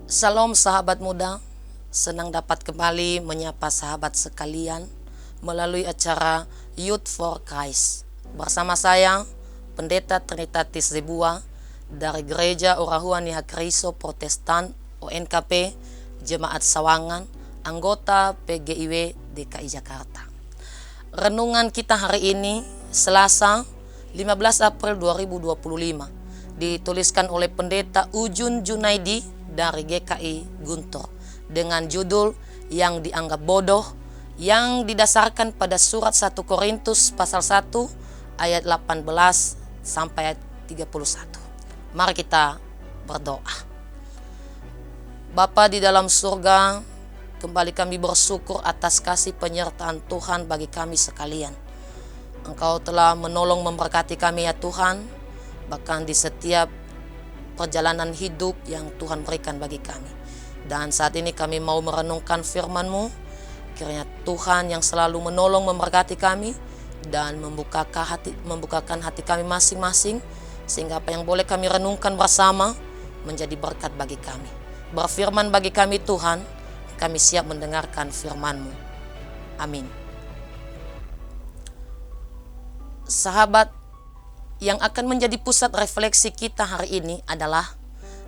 Salam sahabat muda, senang dapat kembali menyapa sahabat sekalian melalui acara Youth for Christ. Bersama saya, Pendeta Trinitatis Zebua dari Gereja Orahuan Kristo Protestan ONKP Jemaat Sawangan, anggota PGIW DKI Jakarta. Renungan kita hari ini, Selasa 15 April 2025, dituliskan oleh Pendeta Ujun Junaidi dari GKI Guntur dengan judul yang dianggap bodoh, yang didasarkan pada surat 1 Korintus pasal 1 ayat 18 sampai ayat 31. Mari kita berdoa. Bapa di dalam surga, kembali kami bersyukur atas kasih penyertaan Tuhan bagi kami sekalian. Engkau telah menolong memberkati kami ya Tuhan, bahkan di setiap perjalanan hidup yang Tuhan berikan bagi kami. Dan saat ini kami mau merenungkan firman-Mu. Kiranya Tuhan yang selalu menolong memberkati kami dan membukakan hati kami masing-masing, sehingga apa yang boleh kami renungkan bersama menjadi berkat bagi kami. Berfirman bagi kami Tuhan, kami siap mendengarkan firman-Mu. Amin. Sahabat, yang akan menjadi pusat refleksi kita hari ini adalah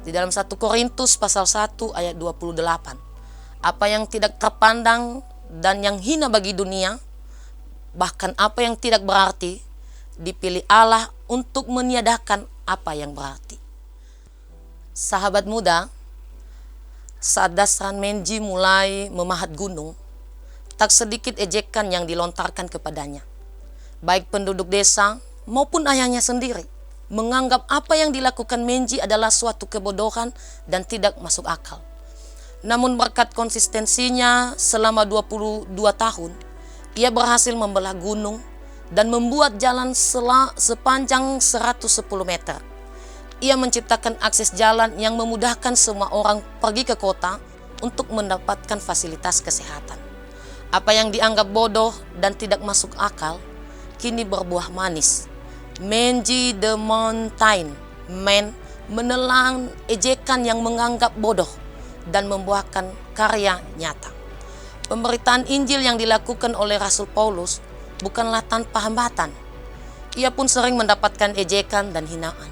di dalam 1 Korintus pasal 1 ayat 28. Apa yang tidak terpandang dan yang hina bagi dunia, bahkan apa yang tidak berarti, dipilih Allah untuk meniadakan apa yang berarti. Sahabat muda, saat Dasran Menji mulai memahat gunung, tak sedikit ejekan yang dilontarkan kepadanya. Baik penduduk desa maupun ayahnya sendiri menganggap apa yang dilakukan Menji adalah suatu kebodohan dan tidak masuk akal. Namun berkat konsistensinya selama 22 tahun, ia berhasil membelah gunung dan membuat jalan sepanjang 110 meter. Ia menciptakan akses jalan yang memudahkan semua orang pergi ke kota untuk mendapatkan fasilitas kesehatan. Apa yang dianggap bodoh dan tidak masuk akal, kini berbuah manis. Menji the Mountain Man menelan ejekan yang menganggap bodoh dan membuahkan karya nyata. Pemberitaan Injil yang dilakukan oleh Rasul Paulus bukanlah tanpa hambatan. Ia pun sering mendapatkan ejekan dan hinaan.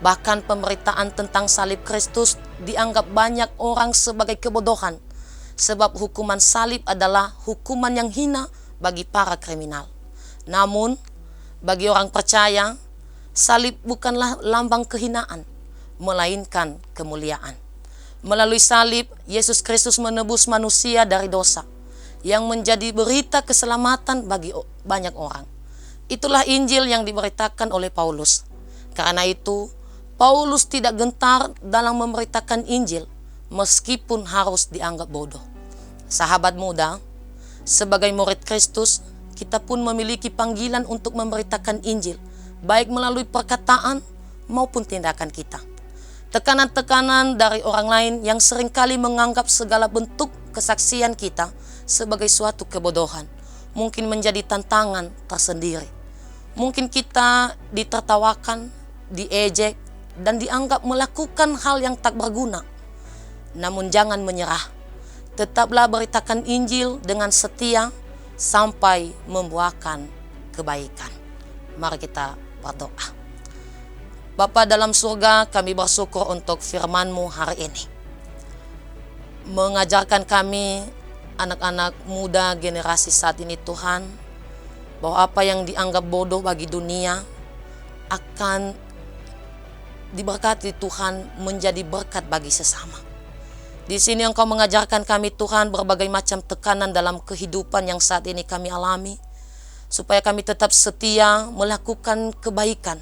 Bahkan pemberitaan tentang salib Kristus dianggap banyak orang sebagai kebodohan, sebab hukuman salib adalah hukuman yang hina bagi para kriminal. Namun, bagi orang percaya, salib bukanlah lambang kehinaan, melainkan kemuliaan. Melalui salib, Yesus Kristus menebus manusia dari dosa, yang menjadi berita keselamatan bagi banyak orang. Itulah Injil yang diberitakan oleh Paulus. Karena itu, Paulus tidak gentar dalam memberitakan Injil, meskipun harus dianggap bodoh. Sahabat muda, sebagai murid Kristus, kita pun memiliki panggilan untuk memberitakan Injil, baik melalui perkataan maupun tindakan kita. Tekanan-tekanan dari orang lain yang seringkali menganggap segala bentuk kesaksian kita sebagai suatu kebodohan, mungkin menjadi tantangan tersendiri. Mungkin kita ditertawakan, diejek, dan dianggap melakukan hal yang tak berguna. Namun jangan menyerah. Tetaplah beritakan Injil dengan setia sampai membuahkan kebaikan. Mari kita berdoa. Bapa dalam surga, kami bersyukur untuk firman-Mu hari ini. Mengajarkan kami, anak-anak muda generasi saat ini Tuhan, bahwa apa yang dianggap bodoh bagi dunia akan diberkati Tuhan menjadi berkat bagi sesama. Di sini Engkau mengajarkan kami Tuhan berbagai macam tekanan dalam kehidupan yang saat ini kami alami, supaya kami tetap setia melakukan kebaikan,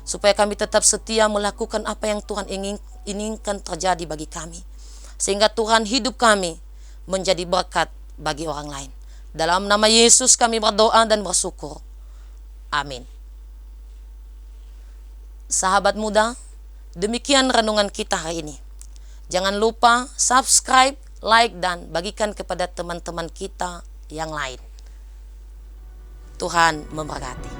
supaya kami tetap setia melakukan apa yang Tuhan inginkan terjadi bagi kami, sehingga Tuhan hidup kami menjadi berkat bagi orang lain. Dalam nama Yesus kami berdoa dan bersyukur. Amin. Sahabat muda, demikian renungan kita hari ini. Jangan lupa subscribe, like, dan bagikan kepada teman-teman kita yang lain. Tuhan memberkati.